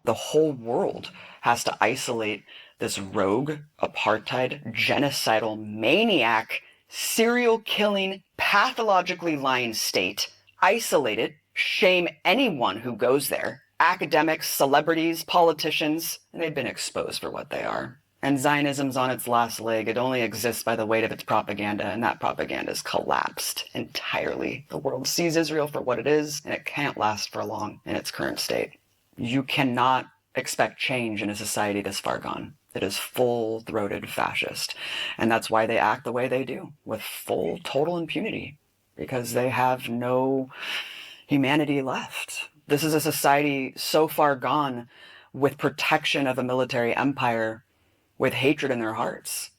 The whole world has to isolate this rogue, apartheid, genocidal, maniac, serial-killing, pathologically lying state, isolate it, shame anyone who goes there, academics, celebrities, politicians, and they've been exposed for what they are. And Zionism's on its last leg. It only exists by the weight of its propaganda, and that propaganda's collapsed entirely. The world sees Israel for what it is, and it can't last for long in its current state. You cannot expect change in a society this far gone. It is full-throated fascist. And that's why they act the way they do, with full, total impunity, because they have no humanity left. This is a society so far gone with protection of a military empire, with hatred in their hearts.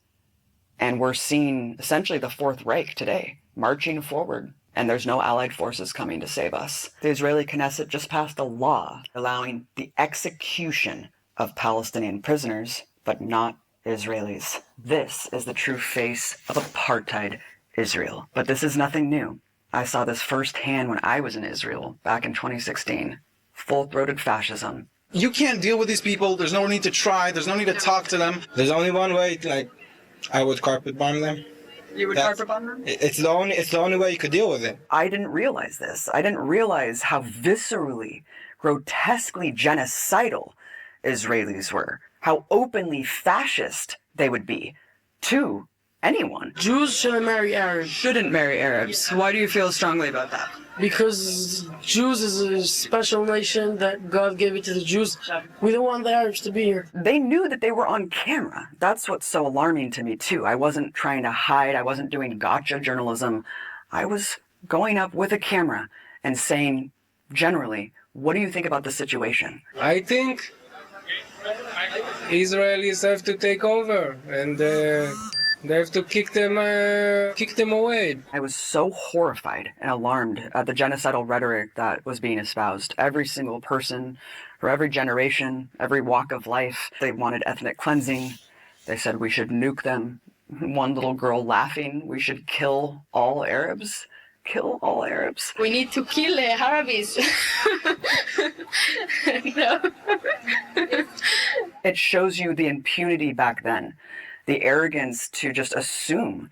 And we're seeing essentially the Fourth Reich today, marching forward, and there's no allied forces coming to save us. The Israeli Knesset just passed a law allowing the execution of Palestinian prisoners, but not Israelis. This is the true face of apartheid Israel. But this is nothing new. I saw this firsthand when I was in Israel back in 2016. Full-throated fascism. You can't deal with these people. There's no need to try. There's no need to talk to them. There's only one way. Like, I would carpet bomb them. You would carpet bomb them? It's the only way you could deal with it. I didn't realize this. I didn't realize how viscerally, grotesquely genocidal Israelis were. How openly fascist they would be to anyone. Jews shouldn't marry Arabs. Shouldn't marry Arabs. Why do you feel strongly about that? Because Jews is a special nation that God gave it to the Jews. We don't want the Arabs to be here. They knew that they were on camera. That's what's so alarming to me, too. I wasn't trying to hide. I wasn't doing gotcha journalism. I was going up with a camera and saying, generally, what do you think about the situation? I think Israelis have to take over and they have to kick them away. I was so horrified and alarmed at the genocidal rhetoric that was being espoused. Every single person, for every generation, every walk of life, they wanted ethnic cleansing. They said we should nuke them. One little girl laughing, we should kill all Arabs. Kill all Arabs. We need to kill Arabs. No. It shows you the impunity back then. The arrogance to just assume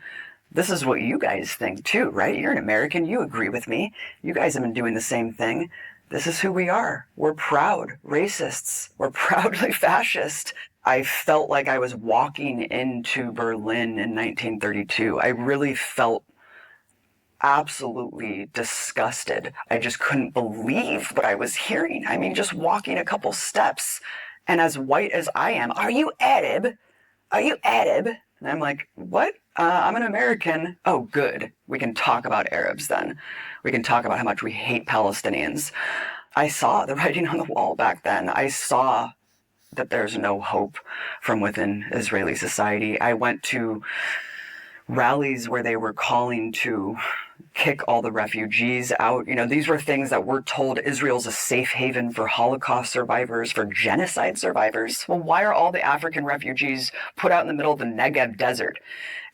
this is what you guys think too, right? You're an American. You agree with me. You guys have been doing the same thing. This is who we are. We're proud racists. We're proudly fascist. I felt like I was walking into Berlin in 1932. I really felt absolutely disgusted. I just couldn't believe what I was hearing. I mean, just walking a couple steps, and as white as I am, are you Arab? Are you Arab? And I'm like, what? I'm an American. Oh, good. We can talk about Arabs then. We can talk about how much we hate Palestinians. I saw the writing on the wall back then. I saw that there's no hope from within Israeli society. I went to rallies where they were calling to kick all the refugees out. You know, these were things that we're told Israel's a safe haven for Holocaust survivors, for genocide survivors. Well, why are all the African refugees put out in the middle of the Negev desert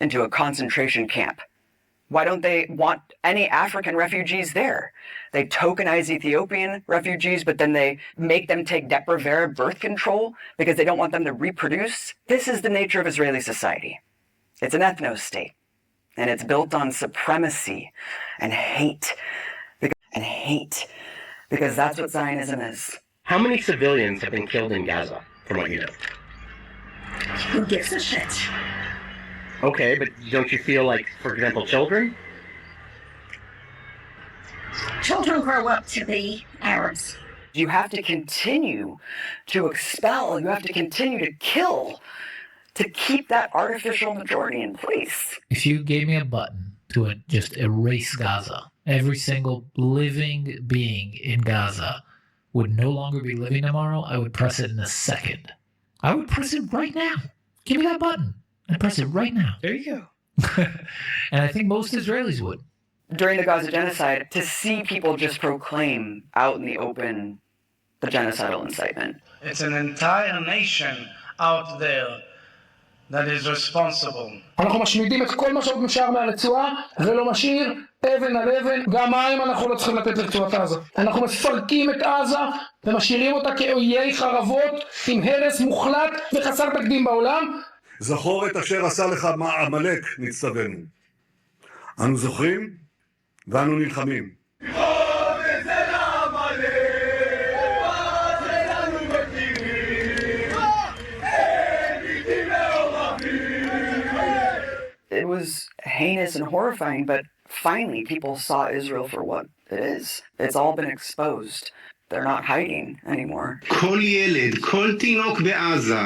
into a concentration camp? Why don't they want any African refugees there? They tokenize Ethiopian refugees, but then they make them take Depo-Provera birth control because they don't want them to reproduce. This is the nature of Israeli society. It's an ethno-state, and it's built on supremacy and hate. Because that's what Zionism is. How many civilians have been killed in Gaza, from what you know? Who gives a shit? Okay, but don't you feel like, for example, children? Children grow up to be Arabs. You have to continue to expel, you have to continue to kill, to keep that artificial majority in place. If you gave me a button to just erase Gaza, every single living being in Gaza would no longer be living tomorrow, I would press it in a second. I would press it right now. Give me that button and press it right now. There you go. And I think most Israelis would. During the Gaza genocide, to see people just proclaim out in the open the genocidal incitement. It's an entire nation out there that is responsible. אנחנו משמידים את כל מה שעוד נשאר מהרצועה ולא משאיר אבן על אבן, גם מים אנחנו לא צריכים לתת לרצועת עזה. אנחנו מפרקים את עזה ומשאירים אותה כאויי חרבות עם הרס מוחלט וחסר תקדים בעולם. זכור את אשר עשה לך עמלק, נצטווינו. אנו זוכרים ואנו נלחמים. It was heinous and horrifying, but finally people saw Israel for what it is. It's all been exposed. They're not hiding anymore. כל ילד, כל תינוק בעזה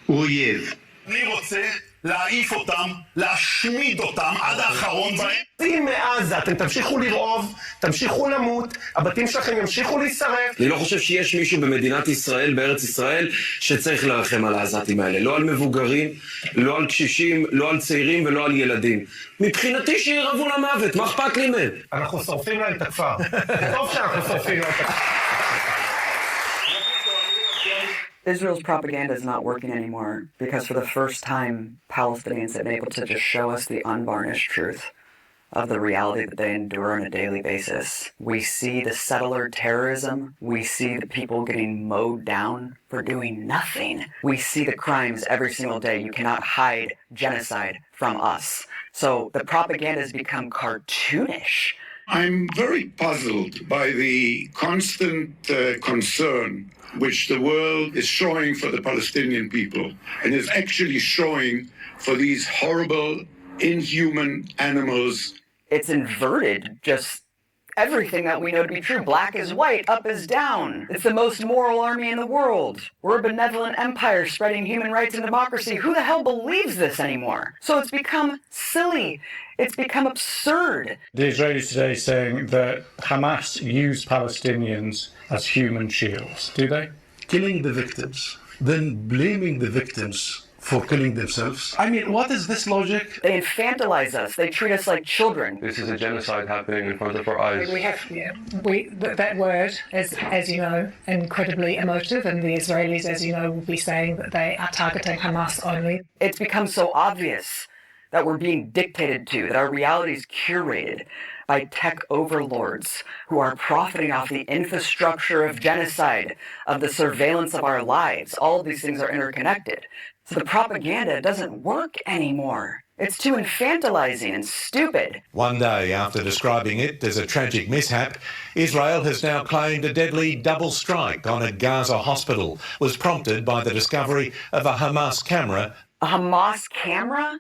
הוא אויב. אני רוצה להעיף אותם, להשמיד אותם עד האחרון בהם. אם מעזה אתם תמשיכו לרעוב, תמשיכו למות, הבתים שלכם ימשיכו להישרף. אני לא חושב שיש מישהו במדינת ישראל, בארץ ישראל, שצריך לרחם על העזתים האלה. לא על מבוגרים, לא על קשישים, לא על צעירים ולא על ילדים. מבחינתי שירעבו למוות, מה אכפת לי מהם? אנחנו שורפים להם את הכפר. טוב שאנחנו שורפים להם את הכפר. Israel's propaganda is not working anymore because for the first time, Palestinians have been able to just show us the unvarnished truth of the reality that they endure on a daily basis. We see the settler terrorism. We see the people getting mowed down for doing nothing. We see the crimes every single day. You cannot hide genocide from us. So the propaganda has become cartoonish. I'm very puzzled by the constant concern which the world is showing for the Palestinian people and is actually showing for these horrible, inhuman animals. It's inverted just everything that we know to be true. Black is white, up is down. It's the most moral army in the world. We're a benevolent empire spreading human rights and democracy. Who the hell believes this anymore? So it's become silly. It's become absurd. The Israelis today saying that Hamas use Palestinians as human shields, do they? Killing the victims, then blaming the victims for killing themselves. I mean, what is this logic? They infantilize us. They treat us like children. This is a genocide happening in front of our eyes. We have, that word is, as you know, incredibly emotive, and the Israelis, as you know, will be saying that they are targeting Hamas only. It's become so obvious that we're being dictated to, that our reality is curated by tech overlords who are profiting off the infrastructure of genocide, of the surveillance of our lives. All of these things are interconnected. So the propaganda doesn't work anymore. It's too infantilizing and stupid. One day after describing it as a tragic mishap, Israel has now claimed a deadly double strike on a Gaza hospital was prompted by the discovery of a Hamas camera. A Hamas camera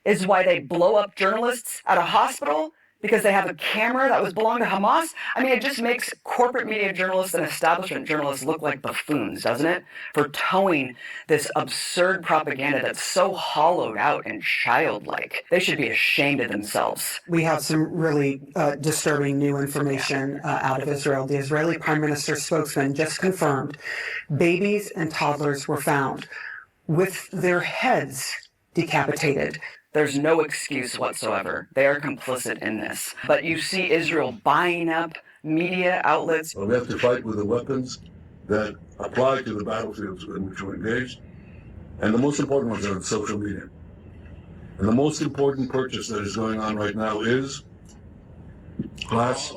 is why they blow up journalists at a hospital? Because they have a camera that was belonged to Hamas? I mean, it just makes corporate media journalists and establishment journalists look like buffoons, doesn't it? For towing this absurd propaganda that's so hollowed out and childlike. They should be ashamed of themselves. We have some really disturbing new information out of Israel. The Israeli Prime Minister's spokesman just confirmed babies and toddlers were found with their heads decapitated. There's no excuse whatsoever. They are complicit in this. But you see Israel buying up media outlets. We have to fight with the weapons that apply to the battlefields in which we're engaged. And the most important ones are on social media. And the most important purchase that is going on right now is class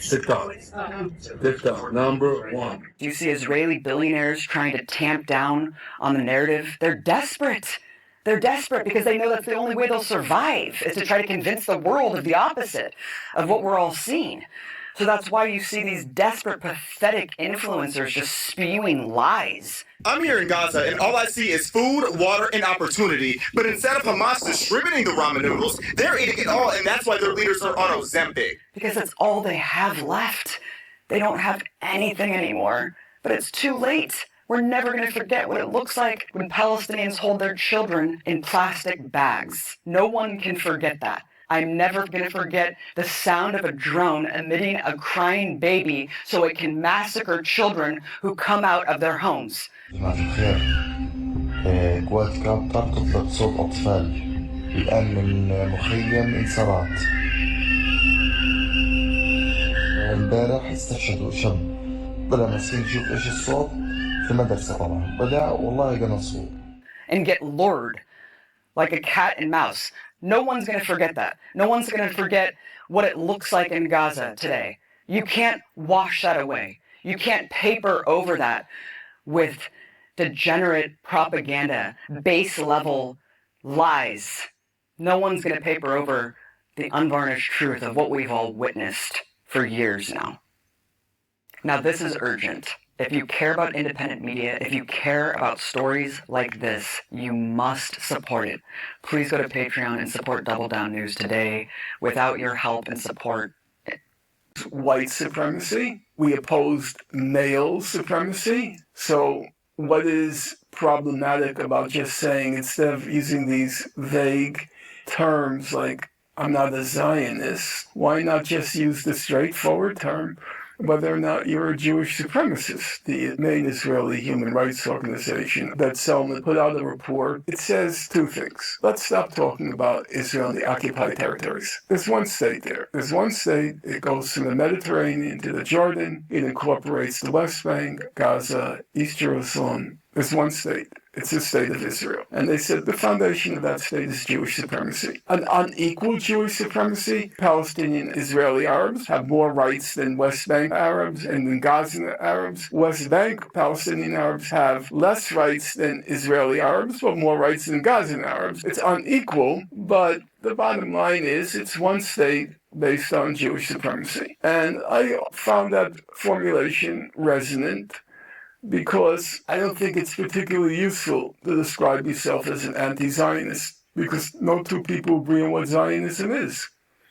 TikTok. TikTok, number one. Do you see Israeli billionaires trying to tamp down on the narrative? They're desperate. They're desperate because they know that's the only way they'll survive, is to try to convince the world of the opposite of what we're all seeing. So that's why you see these desperate, pathetic influencers just spewing lies. I'm here in Gaza, and all I see is food, water, and opportunity. But instead of Hamas distributing the ramen noodles, they're eating it all, and that's why their leaders are on Ozempic. Because that's all they have left. They don't have anything anymore. But it's too late. We're never going to forget what it looks like when Palestinians hold their children in plastic bags. No one can forget that. I'm never going to forget the sound of a drone emitting a crying baby so it can massacre children who come out of their homes. قوات كاب تركض لصوت أطفال الآن من مخيم انصارات. امبارح استشهدوا شاب طلع مسكين يشوف إيش الصوت في المدرسة طبعا بدأ والله قنصوه. And get lured like a cat and mouse. No one's going to forget that. No one's going to forget what it looks like in Gaza today. You can't wash that away. You can't paper over that with degenerate propaganda, base level lies. No one's going to paper over the unvarnished truth of what we've all witnessed for years now. Now, this is urgent. If you care about independent media, if you care about stories like this, you must support it. Please go to Patreon and support Double Down News today. Without your help and support, white supremacy. We opposed male supremacy. So what is problematic about just saying, instead of using these vague terms like, I'm not a Zionist, why not just use the straightforward term, whether or not you're a Jewish supremacist? The main Israeli human rights organization, that Selma put out a report. It says two things. Let's stop talking about Israel and the occupied territories. There's one state there. There's one state. It goes from the Mediterranean to the Jordan. It incorporates the West Bank, Gaza, East Jerusalem. There's one state. It's the state of Israel. And they said the foundation of that state is Jewish supremacy. An unequal Jewish supremacy. Palestinian Israeli Arabs have more rights than West Bank Arabs and than Gaza Arabs. West Bank Palestinian Arabs have less rights than Israeli Arabs, but more rights than Gazan Arabs. It's unequal, but the bottom line is it's one state based on Jewish supremacy. And I found that formulation resonant, because I don't think it's particularly useful to describe yourself as an anti-Zionist, because no two people agree on what Zionism is.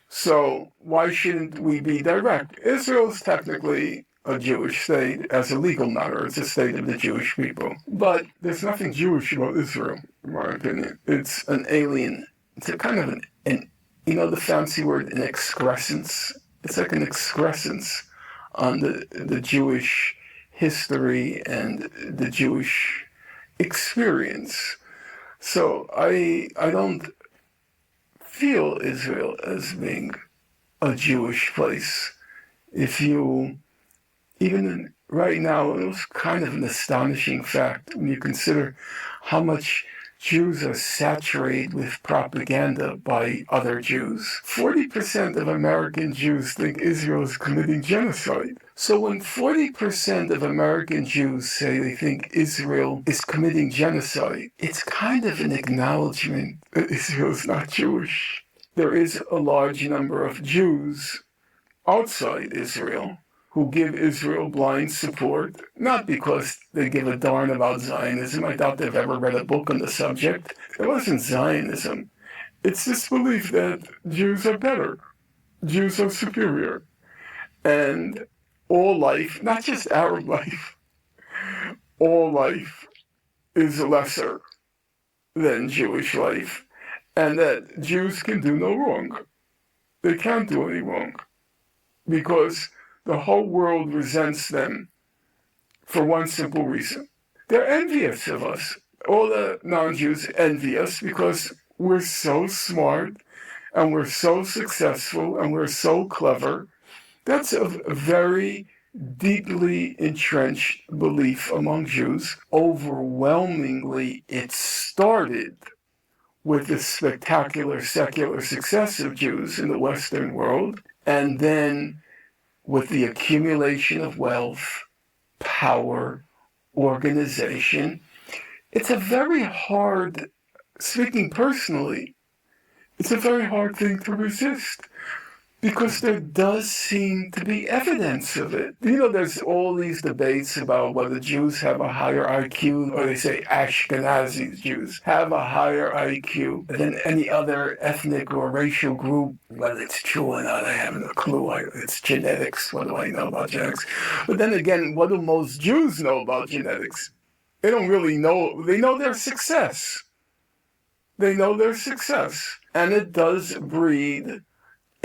So why shouldn't we be direct? Israel is technically a Jewish state as a legal matter. It's a state of the Jewish people. But there's nothing Jewish about Israel, in my opinion. It's an alien. It's a kind of an you know the fancy word, an excrescence? It's like an excrescence on the Jewish history and the Jewish experience. So I don't feel Israel as being a Jewish place. If you, even right now, it was kind of an astonishing fact when you consider how much Jews are saturated with propaganda by other Jews. 40% of American Jews think Israel is committing genocide. So when 40% of American Jews say they think Israel is committing genocide, it's kind of an acknowledgement that Israel is not Jewish. There is a large number of Jews outside Israel who give Israel blind support, not because they give a darn about Zionism. I doubt they've ever read a book on the subject. It wasn't Zionism. It's this belief that Jews are better. Jews are superior. And all life, not just Arab life, all life is lesser than Jewish life. And that Jews can do no wrong. They can't do any wrong. Because the whole world resents them for one simple reason. They're envious of us. All the non-Jews envy us because we're so smart and we're so successful and we're so clever. That's a very deeply entrenched belief among Jews. Overwhelmingly, it started with the spectacular secular success of Jews in the Western world, and then with the accumulation of wealth, power, organization. It's a very hard, speaking personally, it's a very hard thing to resist, because there does seem to be evidence of it. You know, there's all these debates about whether Jews have a higher IQ, or they say Ashkenazi Jews have a higher IQ than any other ethnic or racial group. Whether it's true or not, I haven't a clue. It's genetics. What do I know about genetics? But then again, what do most Jews know about genetics? They don't really know. They know their success. They know their success. And it does breed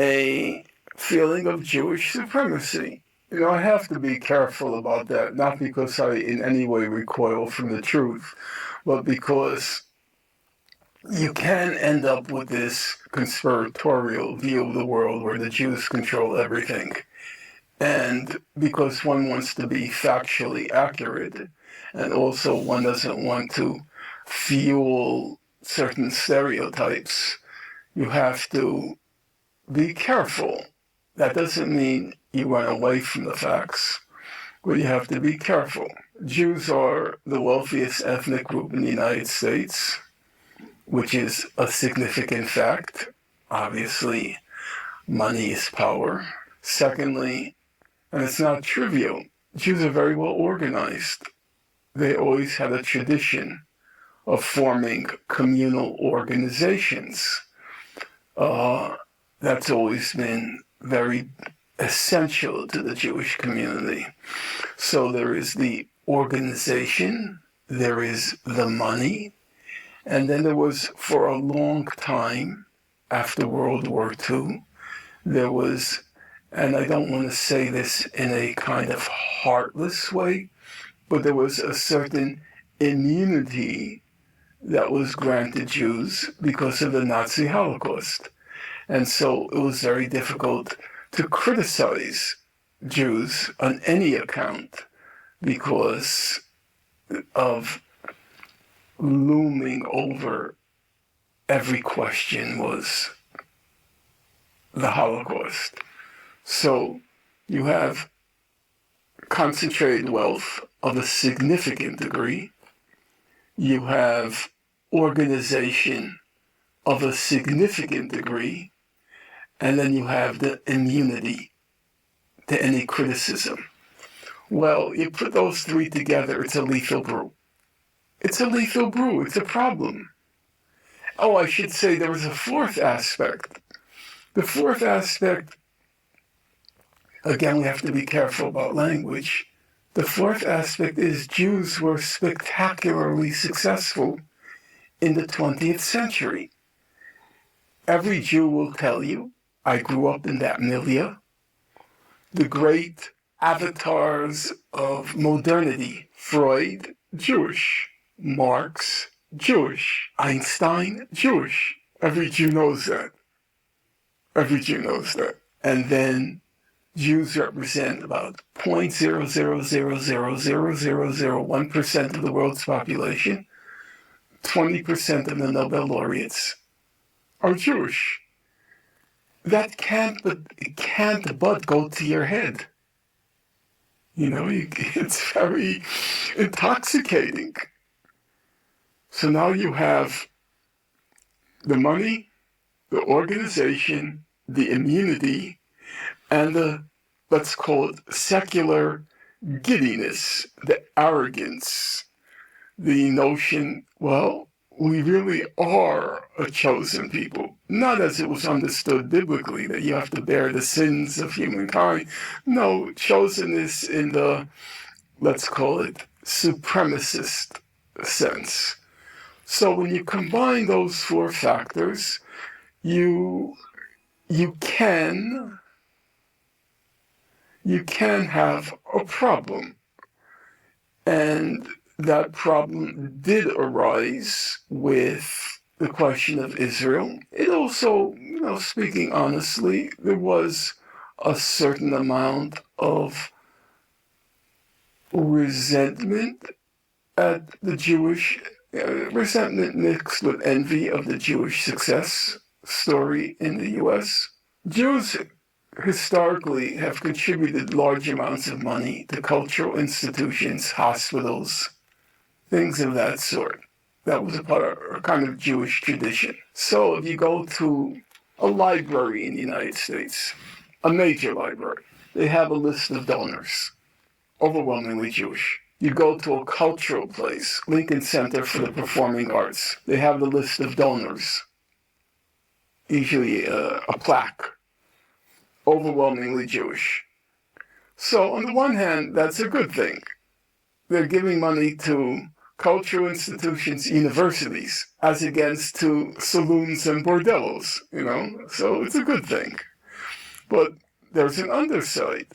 a feeling of Jewish supremacy. You know, I have to be careful about that, not because I in any way recoil from the truth, but because you can end up with this conspiratorial view of the world where the Jews control everything. And because one wants to be factually accurate, and also one doesn't want to fuel certain stereotypes, you have to be careful. That doesn't mean you run away from the facts, but you have to be careful. Jews are the wealthiest ethnic group in the United States, which is a significant fact. Obviously, money is power. Secondly, and it's not trivial, Jews are very well organized. They always had a tradition of forming communal organizations. That's always been very essential to the Jewish community. So there is the organization, there is the money, and then there was, for a long time, after World War II, there was, and I don't want to say this in a kind of heartless way, but there was a certain immunity that was granted Jews because of the Nazi Holocaust. And so it was very difficult to criticize Jews on any account because of looming over every question was the Holocaust. So you have concentrated wealth of a significant degree. You have organization of a significant degree. And then you have the immunity to any criticism. Well, you put those three together, it's a lethal brew. It's a lethal brew. It's a problem. Oh, I should say there was a fourth aspect. The fourth aspect, again, we have to be careful about language. The fourth aspect is Jews were spectacularly successful in the 20th century. Every Jew will tell you, I grew up in that milieu. The great avatars of modernity, Freud, Jewish. Marx, Jewish. Einstein, Jewish. Every Jew knows that. Every Jew knows that. And then Jews represent about 0.0000001% of the world's population. 20% of the Nobel laureates are Jewish. That can't but go to your head. You know, it's very intoxicating. So now you have the money, the organization, the immunity, and the, let's call it, secular giddiness, the arrogance, the notion, well, we really are a chosen people. Not as it was understood biblically, that you have to bear the sins of humankind. No, chosenness in the, let's call it, supremacist sense. So when you combine those four factors, you can have a problem. And that problem did arise with the question of Israel. It also, speaking honestly, there was a certain amount of resentment at the Jewish, resentment mixed with envy of the Jewish success story in the U.S. Jews historically have contributed large amounts of money to cultural institutions, hospitals, things of that sort. That was a part of a kind of Jewish tradition. So if you go to a library in the United States, a major library, they have a list of donors, overwhelmingly Jewish. You go to a cultural place, Lincoln Center for the Performing Arts, they have the list of donors, usually a plaque, overwhelmingly Jewish. So on the one hand, that's a good thing. They're giving money to cultural institutions, universities, as against to saloons and bordellos, so it's a good thing. But there's an underside.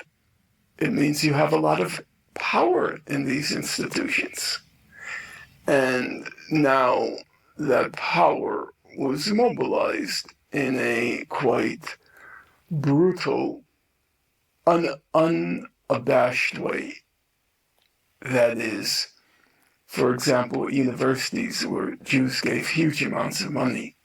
It means you have a lot of power in these institutions. And now that power was mobilized in a quite brutal, unabashed way. That is, for example, universities where Jews gave huge amounts of money,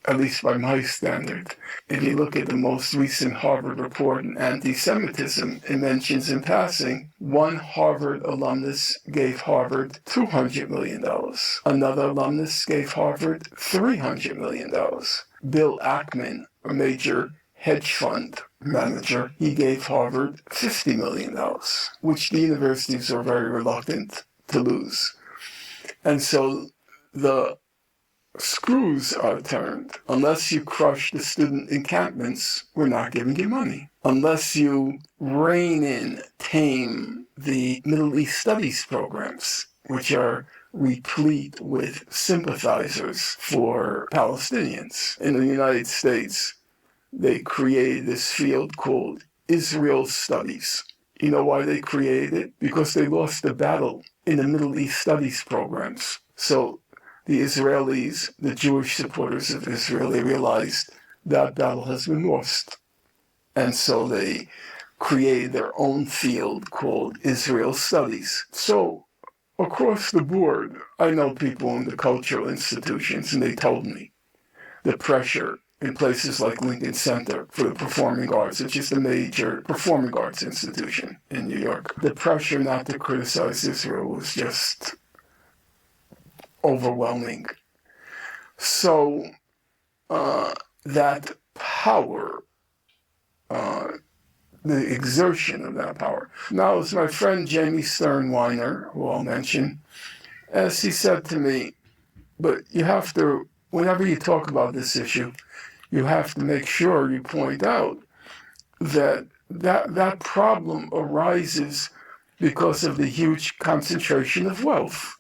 at least by my standard. If you look at the most recent Harvard report on anti-Semitism, it mentions in passing, one Harvard alumnus gave Harvard $200 million. Another alumnus gave Harvard $300 million. Bill Ackman, a major hedge fund manager, he gave Harvard $50 million, which the universities are very reluctant to lose. And so the screws are turned. Unless you crush the student encampments, we're not giving you money. Unless you rein in, tame the Middle East studies programs, which are replete with sympathizers for Palestinians. In the United States, they created this field called Israel Studies. You know why they created it? Because they lost the battle in the Middle East studies programs. So the Israelis, the Jewish supporters of Israel, they realized that battle has been lost. And so they created their own field called Israel Studies. So across the board, I know people in the cultural institutions, and they told me the pressure in places like Lincoln Center for the Performing Arts, which is the major performing arts institution in New York. The pressure not to criticize Israel was just overwhelming. So that power, the exertion of that power. Now, as my friend Jamie Sternweiner, who I'll mention, as he said to me, but you have to, whenever you talk about this issue, you have to make sure you point out that problem arises because of the huge concentration of wealth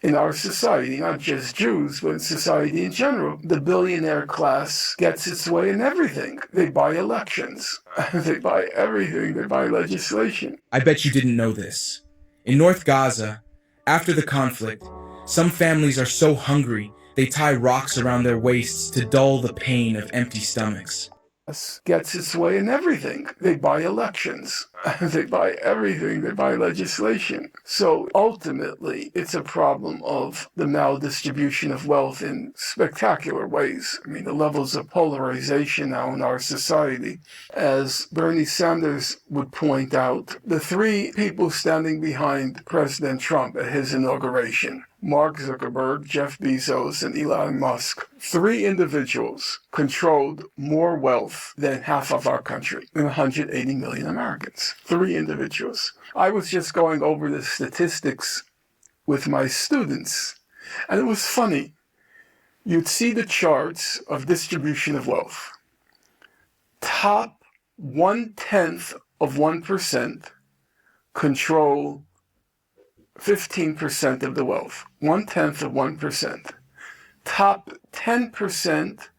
in our society, not just Jews, but in society in general. The billionaire class gets its way in everything. They buy elections. They buy everything. They buy legislation. I bet you didn't know this. In North Gaza, after the conflict, some families are so hungry they tie rocks around their waists to dull the pain of empty stomachs. Gets its way in everything. They buy elections. They buy everything. They buy legislation. So ultimately, it's a problem of the maldistribution of wealth in spectacular ways. I mean, the levels of polarization now in our society. As Bernie Sanders would point out, the three people standing behind President Trump at his inauguration, Mark Zuckerberg, Jeff Bezos, and Elon Musk, three individuals controlled more wealth than half of our country, than 180 million Americans. Three individuals. I was just going over the statistics with my students, and it was funny. You'd see the charts of distribution of wealth. Top 1/10 of 1% control 15% of the wealth. 1/10 of 1%. Top 10%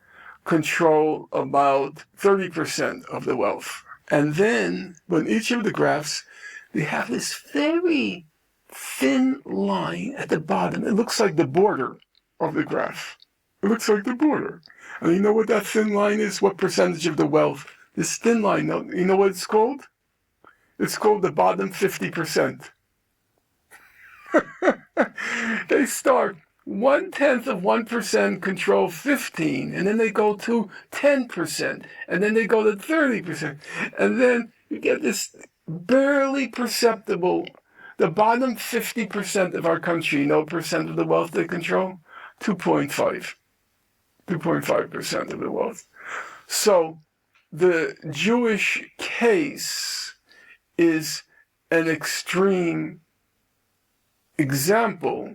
control about 30% of the wealth. And then, on each of the graphs, they have this very thin line at the bottom. It looks like the border of the graph. It looks like the border. And you know what that thin line is? What percentage of the wealth? This thin line, you know what it's called? It's called the bottom 50%. They start 1/10 of 1% control 15, and then they go to 10%, and then they go to 30%, and then you get this barely perceptible, the bottom 50% of our country, no percent of the wealth they control, 2.5% of the wealth. So the Jewish case is an extreme example,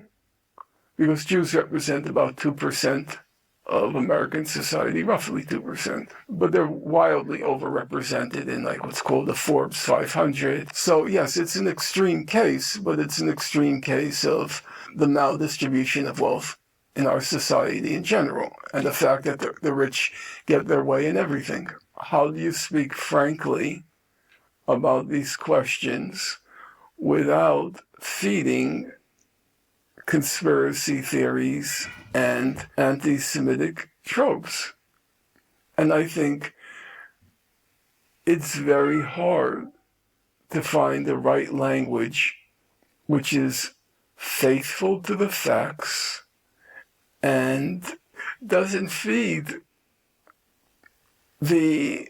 because Jews represent about 2% of American society, roughly 2%, but they're wildly overrepresented in like what's called the Forbes 500. So yes, it's an extreme case, but it's an extreme case of the maldistribution of wealth in our society in general, and the fact that the rich get their way in everything. How do you speak frankly about these questions without feeding conspiracy theories and anti-Semitic tropes? And I think it's very hard to find the right language which is faithful to the facts and doesn't feed the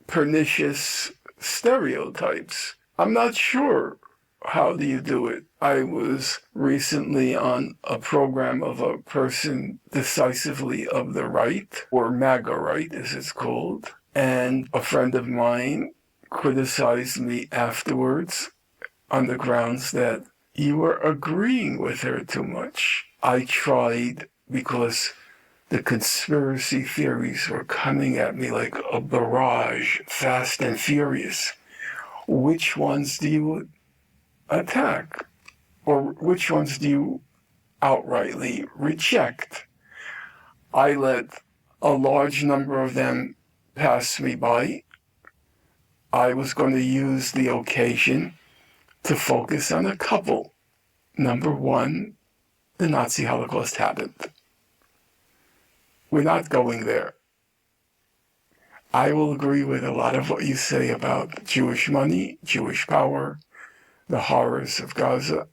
pernicious stereotypes. I'm not sure how do you do it. I was recently on a program of a person decisively of the right, or MAGA right as it's called, and a friend of mine criticized me afterwards on the grounds that you were agreeing with her too much. I tried, because the conspiracy theories were coming at me like a barrage, fast and furious. Which ones do you attack? Or which ones do you outrightly reject? I let a large number of them pass me by. I was going to use the occasion to focus on a couple. Number one, the Nazi Holocaust happened. We're not going there. I will agree with a lot of what you say about Jewish money, Jewish power, the horrors of Gaza,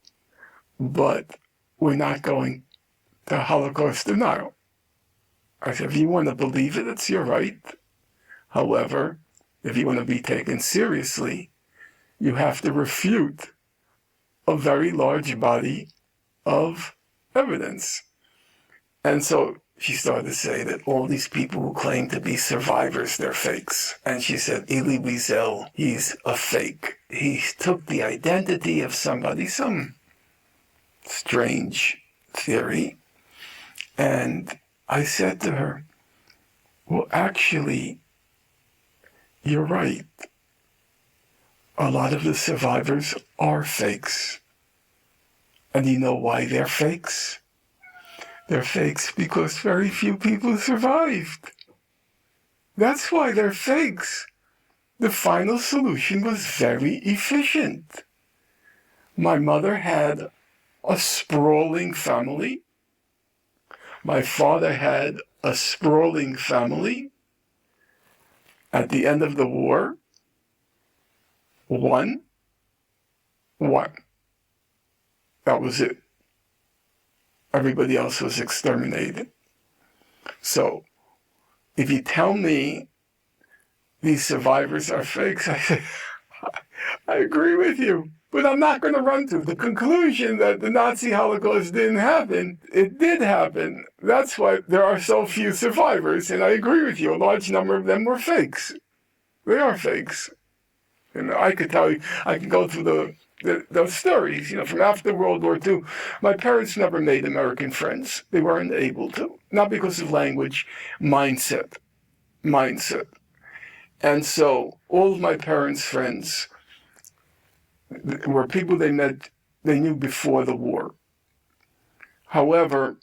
but we're not going to Holocaust denial. I said, if you want to believe it, it's your right. However, if you want to be taken seriously, you have to refute a very large body of evidence. And so she started to say that all these people who claim to be survivors, they're fakes. And she said, Elie Wiesel, he's a fake. He took the identity of somebody, some strange theory. And I said to her, well, actually, you're right. A lot of the survivors are fakes. And you know why they're fakes? They're fakes because very few people survived. That's why they're fakes. The final solution was very efficient. My mother had a sprawling family. My father had a sprawling family. At the end of the war, one. That was it. Everybody else was exterminated. So, if you tell me these survivors are fakes, I say, I agree with you. But I'm not going to run to the conclusion that the Nazi Holocaust didn't happen. It did happen. That's why there are so few survivors, and I agree with you. A large number of them were fakes. They are fakes. And I could tell you, I can go through those stories, from after World War II. My parents never made American friends. They weren't able to. Not because of language, mindset. And so all of my parents' friends were people they knew before the war. However,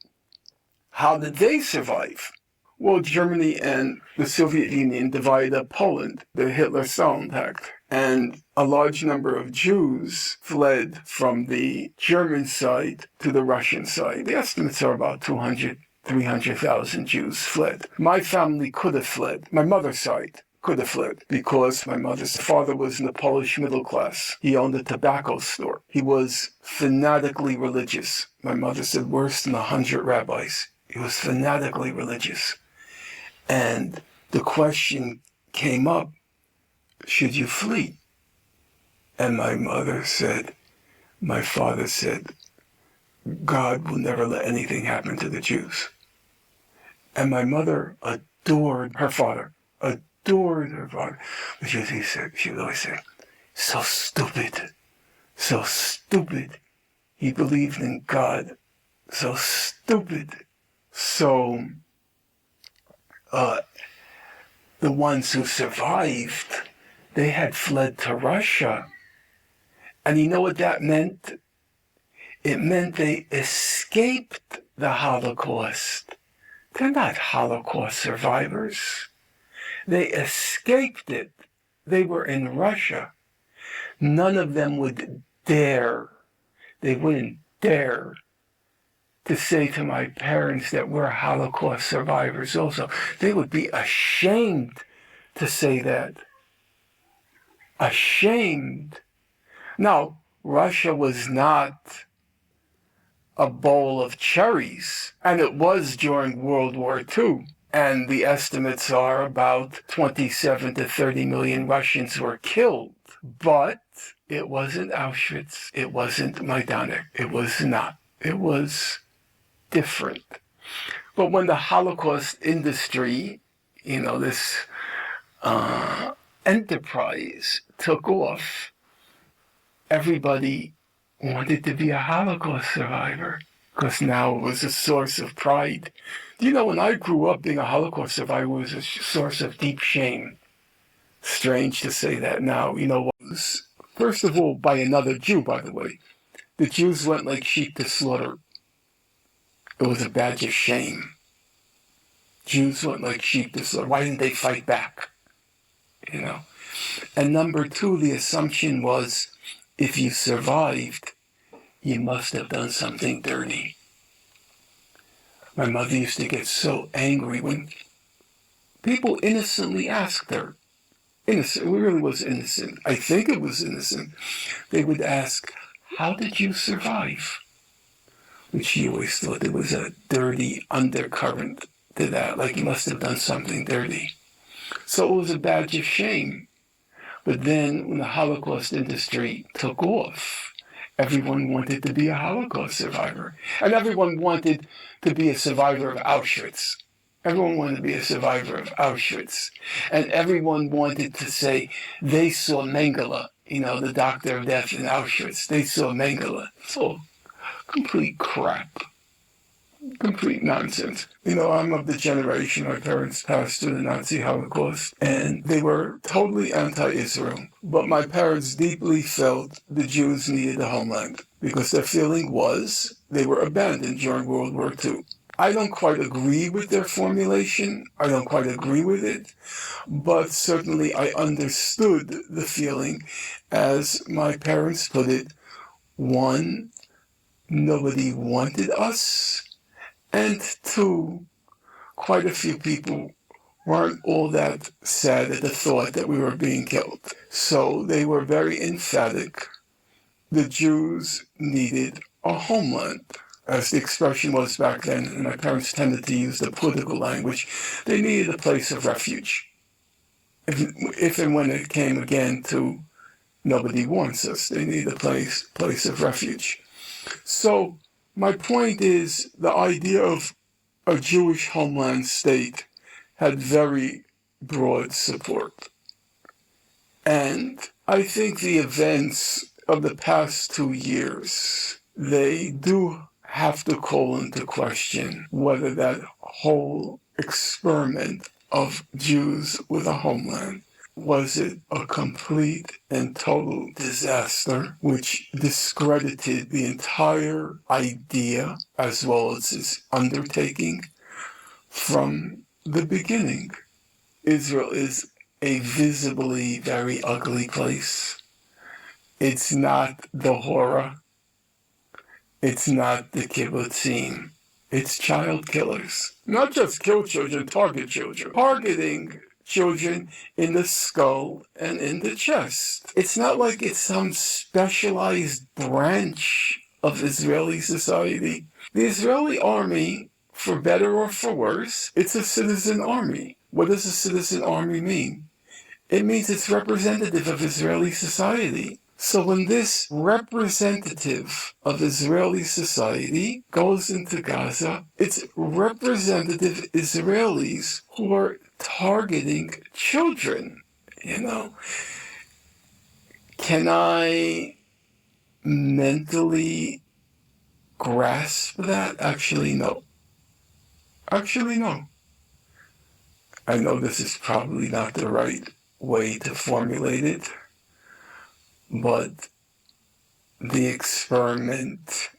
how did they survive? Well, Germany and the Soviet Union divided up Poland, the Hitler-Stalin Pact, and a large number of Jews fled from the German side to the Russian side. The estimates are about 200, 300,000 Jews fled. My family could have fled. My mother's side could have fled because my mother's father was in the Polish middle class. He owned a tobacco store. He was fanatically religious. My mother said worse than 100 rabbis. He was fanatically religious. And the question came up, should you flee? And my father said, God will never let anything happen to the Jews. And my mother adored her father. But she would always say, so stupid. He believed in God. So stupid. So the ones who survived, they had fled to Russia. And you know what that meant? It meant they escaped the Holocaust. They're not Holocaust survivors. They escaped it. They were in Russia. None of them would dare, they wouldn't dare to say to my parents that we're Holocaust survivors also. They would be ashamed to say that. Ashamed. Now, Russia was not a bowl of cherries. And it was during World War II. And the estimates are about 27 to 30 million Russians were killed. But it wasn't Auschwitz. It wasn't Majdanek. It was not. It was different. But when the Holocaust industry, this enterprise took off, everybody wanted to be a Holocaust survivor because now it was a source of pride. When I grew up, being a Holocaust survivor was a source of deep shame. Strange to say that now. First of all, by another Jew, by the way. The Jews went like sheep to slaughter. It was a badge of shame. Jews went like sheep to slaughter. Why didn't they fight back? And number two, the assumption was, if you survived, you must have done something dirty. My mother used to get so angry when people innocently asked her. Innocent, it really was innocent. I think it was innocent. They would ask, how did you survive? Which she always thought there was a dirty undercurrent to that, like you must have done something dirty. So it was a badge of shame. But then when the Holocaust industry took off, everyone wanted to be a Holocaust survivor. And everyone wanted to be a survivor of Auschwitz. Everyone wanted to be a survivor of Auschwitz. And everyone wanted to say they saw Mengele, the doctor of death in Auschwitz. They saw Mengele. It's all complete crap. Complete nonsense. I'm of the generation, my parents passed through the Nazi Holocaust, and they were totally anti-Israel. But my parents deeply felt the Jews needed a homeland, because their feeling was they were abandoned during World War II. I don't quite agree with their formulation. I don't quite agree with it. But certainly I understood the feeling, as my parents put it. One, nobody wanted us. And two, quite a few people weren't all that sad at the thought that we were being killed. So they were very emphatic. The Jews needed a homeland. As the expression was back then, and my parents tended to use the political language, they needed a place of refuge. If and when it came again to nobody wants us, they needed a place of refuge. So my point is, the idea of a Jewish homeland state had very broad support. And I think the events of the past 2 years, they do have to call into question whether that whole experiment of Jews with a homeland, was it a complete and total disaster which discredited the entire idea as well as its undertaking from the beginning. Israel is a visibly very ugly place. It's not the horror. It's not the kibbutzim. It's child killers. Not just kill children, target children. Targeting children in the skull and in the chest. It's not like it's some specialized branch of Israeli society. The Israeli army, for better or for worse, it's a citizen army. What does a citizen army mean? It means it's representative of Israeli society. So when this representative of Israeli society goes into Gaza, it's representative Israelis who are targeting children, Can I mentally grasp that? Actually, no. I know this is probably not the right way to formulate it, but the experiment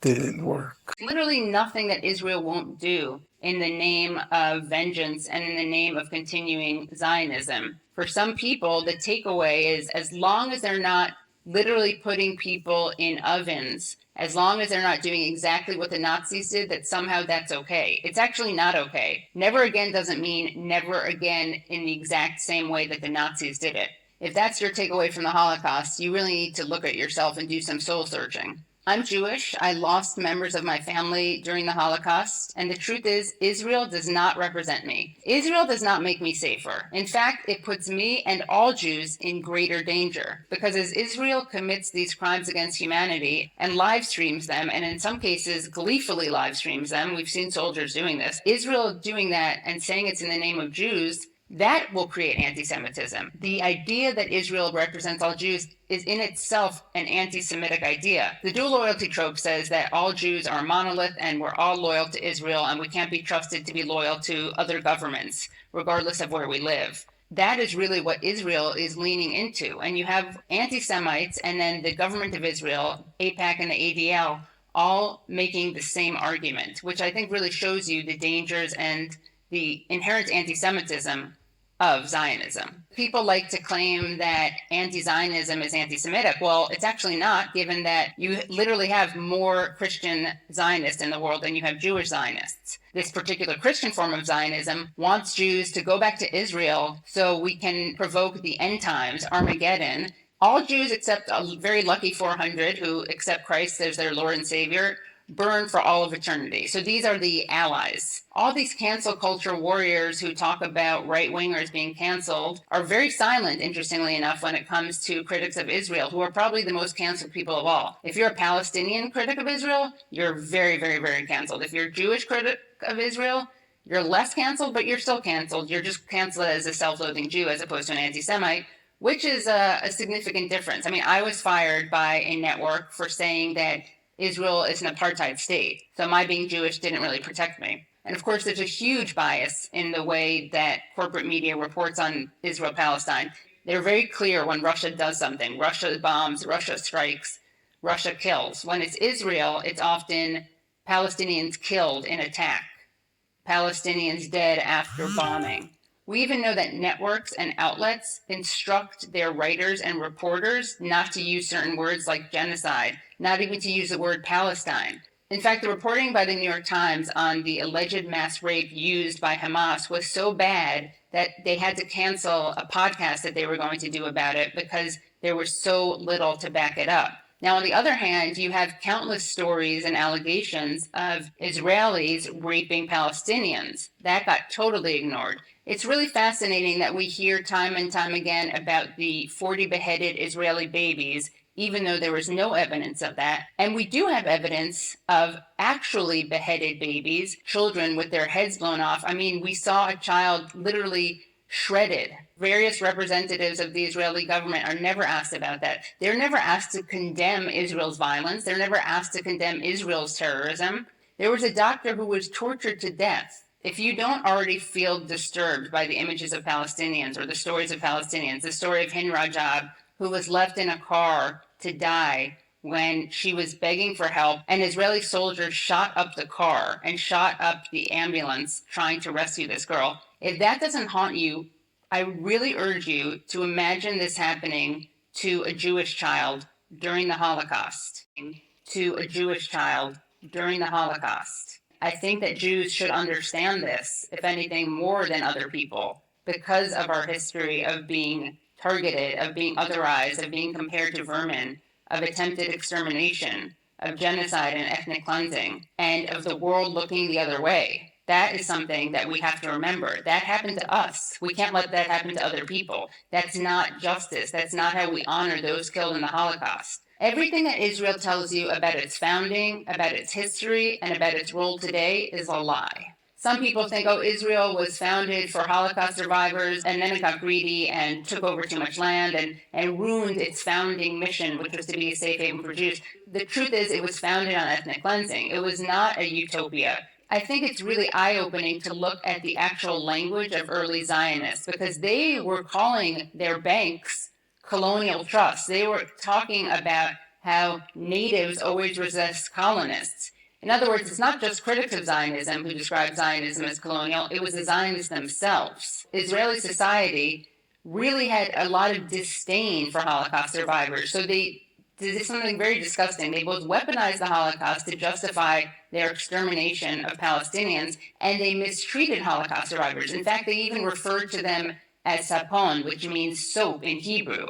didn't work. Literally nothing that Israel won't do in the name of vengeance and in the name of continuing Zionism. For some people, the takeaway is, as long as they're not literally putting people in ovens, as long as they're not doing exactly what the Nazis did, that somehow that's okay. It's actually not okay. Never again doesn't mean never again in the exact same way that the Nazis did it. If that's your takeaway from the Holocaust, you really need to look at yourself and do some soul searching. I'm Jewish. I lost members of my family during the Holocaust. And the truth is, Israel does not represent me. Israel does not make me safer. In fact, it puts me and all Jews in greater danger. Because as Israel commits these crimes against humanity and live streams them, and in some cases gleefully live streams them, we've seen soldiers doing this, Israel doing that and saying it's in the name of Jews, that will create anti-Semitism. The idea that Israel represents all Jews is in itself an anti-Semitic idea. The dual loyalty trope says that all Jews are a monolith and we're all loyal to Israel and we can't be trusted to be loyal to other governments, regardless of where we live. That is really what Israel is leaning into. And you have anti-Semites and then the government of Israel, AIPAC and the ADL, all making the same argument, which I think really shows you the dangers and the inherent anti-Semitism of Zionism. People like to claim that anti-Zionism is anti-Semitic. Well, it's actually not, given that you literally have more Christian Zionists in the world than you have Jewish Zionists. This particular Christian form of Zionism wants Jews to go back to Israel so we can provoke the end times, Armageddon. All Jews except a very lucky 400 who accept Christ as their Lord and Savior burn for all of eternity. So these are the allies. All these cancel culture warriors who talk about right-wingers being canceled are very silent, interestingly enough, when it comes to critics of Israel, who are probably the most canceled people of all. If you're a Palestinian critic of Israel, you're very, very, very canceled. If you're a Jewish critic of Israel, you're less canceled, but you're still canceled. You're just canceled as a self-loathing Jew as opposed to an anti-Semite, which is a significant difference. I mean, I was fired by a network for saying that Israel is an apartheid state. So my being Jewish didn't really protect me. And of course, there's a huge bias in the way that corporate media reports on Israel-Palestine. They're very clear when Russia does something. Russia bombs, Russia strikes, Russia kills. When it's Israel, it's often Palestinians killed in attack, Palestinians dead after bombing. We even know that networks and outlets instruct their writers and reporters not to use certain words like genocide, not even to use the word Palestine. In fact, the reporting by the New York Times on the alleged mass rape used by Hamas was so bad that they had to cancel a podcast that they were going to do about it because there was so little to back it up. Now, on the other hand, you have countless stories and allegations of Israelis raping Palestinians. That got totally ignored. It's really fascinating that we hear time and time again about the 40 beheaded Israeli babies, even though there was no evidence of that. And we do have evidence of actually beheaded babies, children with their heads blown off. I mean, we saw a child literally shredded. Various representatives of the Israeli government are never asked about that. They're never asked to condemn Israel's violence. They're never asked to condemn Israel's terrorism. There was a doctor who was tortured to death. If you don't already feel disturbed by the images of Palestinians or the stories of Palestinians, the story of Hind Rajab, who was left in a car to die when she was begging for help, and Israeli soldiers shot up the car and shot up the ambulance trying to rescue this girl. If that doesn't haunt you, I really urge you to imagine this happening to a Jewish child during the Holocaust. To a Jewish child during the Holocaust. I think that Jews should understand this, if anything, more than other people, because of our history of being targeted, of being otherized, of being compared to vermin, of attempted extermination, of genocide and ethnic cleansing, and of the world looking the other way. That is something that we have to remember. That happened to us. We can't let that happen to other people. That's not justice. That's not how we honor those killed in the Holocaust. Everything that Israel tells you about its founding, about its history, and about its role today is a lie. Some people think, oh, Israel was founded for Holocaust survivors, and then it got greedy and took over too much land and ruined its founding mission, which was to be a safe haven for Jews. The truth is, it was founded on ethnic cleansing. It was not a utopia. I think it's really eye-opening to look at the actual language of early Zionists, because they were calling their banks colonial trusts. They were talking about how natives always resist colonists. In other words, it's not just critics of Zionism who describe Zionism as colonial, it was the Zionists themselves. Israeli society really had a lot of disdain for Holocaust survivors. So they did something very disgusting. They both weaponized the Holocaust to justify their extermination of Palestinians, and they mistreated Holocaust survivors. In fact, they even referred to them as sapon, which means soap in Hebrew.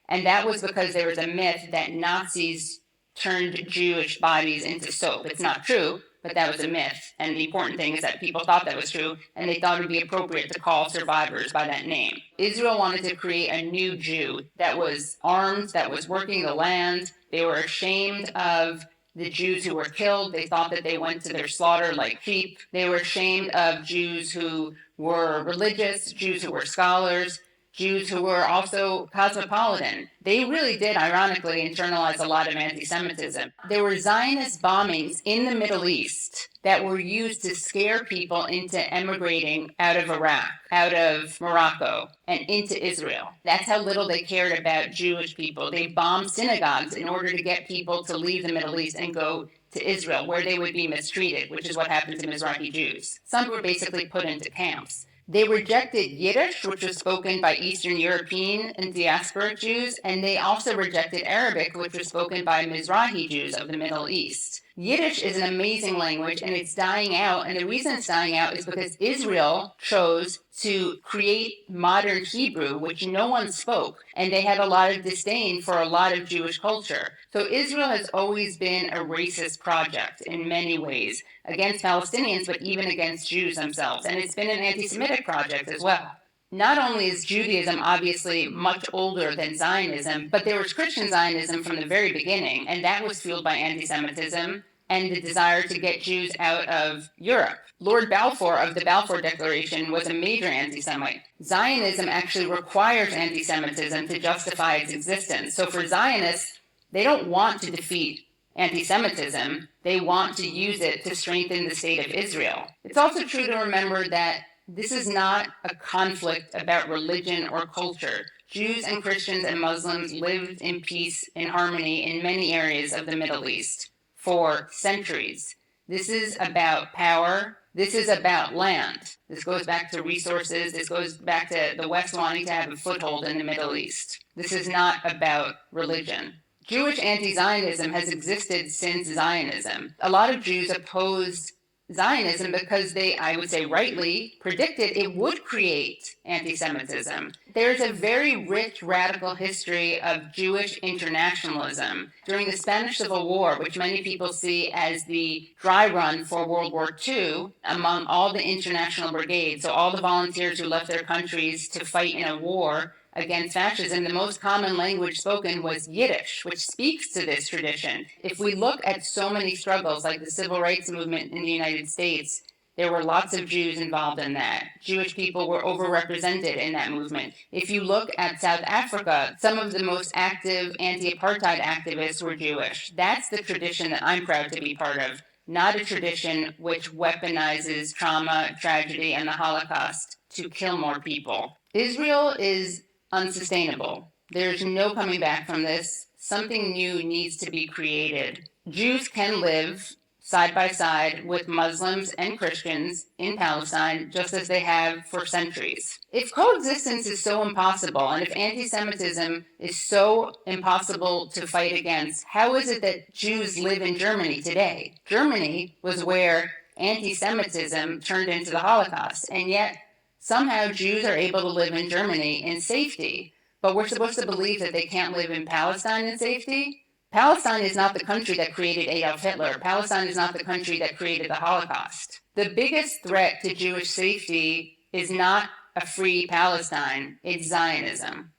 And that was because there was a myth that Nazis turned Jewish bodies into soap. It's not true, but that was a myth. And the important thing is that people thought that was true, and they thought it would be appropriate to call survivors by that name. Israel wanted to create a new Jew that was armed, that was working the land. They were ashamed of the Jews who were killed. They thought that they went to their slaughter like sheep. They were ashamed of Jews who were religious, Jews who were scholars, Jews who were also cosmopolitan. They really did, ironically, internalize a lot of anti-Semitism. There were Zionist bombings in the Middle East that were used to scare people into emigrating out of Iraq, out of Morocco, and into Israel. That's how little they cared about Jewish people. They bombed synagogues in order to get people to leave the Middle East and go to Israel, where they would be mistreated, which is what happened to Mizrahi Jews. Some were basically put into camps. They rejected Yiddish, which was spoken by Eastern European and diasporic Jews, and they also rejected Arabic, which was spoken by Mizrahi Jews of the Middle East. Yiddish is an amazing language, and it's dying out, and the reason it's dying out is because Israel chose to create modern Hebrew, which no one spoke, and they had a lot of disdain for a lot of Jewish culture. So Israel has always been a racist project in many ways, against Palestinians, but even against Jews themselves, and it's been an anti-Semitic project as well. Not only is Judaism obviously much older than Zionism, but there was Christian Zionism from the very beginning, and that was fueled by anti-Semitism and the desire to get Jews out of Europe. Lord Balfour of the Balfour Declaration was a major anti-Semite. Zionism actually requires anti-Semitism to justify its existence. So for Zionists, they don't want to defeat anti-Semitism. They want to use it to strengthen the state of Israel. It's also true to remember that this is not a conflict about religion or culture. Jews and Christians and Muslims lived in peace and harmony in many areas of the Middle East for centuries. This is about power. This is about land. This goes back to resources. This goes back to the West wanting to have a foothold in the Middle East. This is not about religion. Jewish anti-Zionism has existed since Zionism. A lot of Jews opposed Zionism because they, I would say rightly, predicted it would create anti-Semitism. There's a very rich radical history of Jewish internationalism. During the Spanish Civil War, which many people see as the dry run for World War II, among all the international brigades, so all the volunteers who left their countries to fight in a war against fascism, the most common language spoken was Yiddish, which speaks to this tradition. If we look at so many struggles like the civil rights movement in the United States, there were lots of Jews involved in that. Jewish people were overrepresented in that movement. If you look at South Africa, some of the most active anti-apartheid activists were Jewish. That's the tradition that I'm proud to be part of, not a tradition which weaponizes trauma, tragedy, and the Holocaust to kill more people. Israel is unsustainable. There's no coming back from this. Something new needs to be created. Jews can live side by side with Muslims and Christians in Palestine, just as they have for centuries. If coexistence is so impossible, and if anti-Semitism is so impossible to fight against, how is it that Jews live in Germany today? Germany was where anti-Semitism turned into the Holocaust, and yet somehow Jews are able to live in Germany in safety, but we're supposed to believe that they can't live in Palestine in safety? Palestine is not the country that created Adolf Hitler. Palestine is not the country that created the Holocaust. The biggest threat to Jewish safety is not a free Palestine, it's Zionism.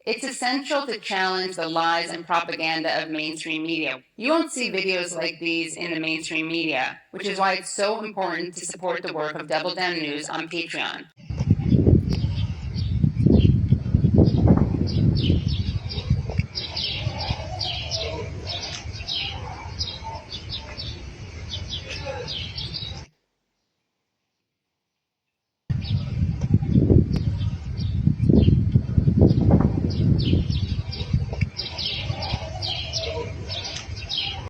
It's essential to challenge the lies and propaganda of mainstream media. You won't see videos like these in the mainstream media, which is why it's so important to support the work of Double Down News on Patreon.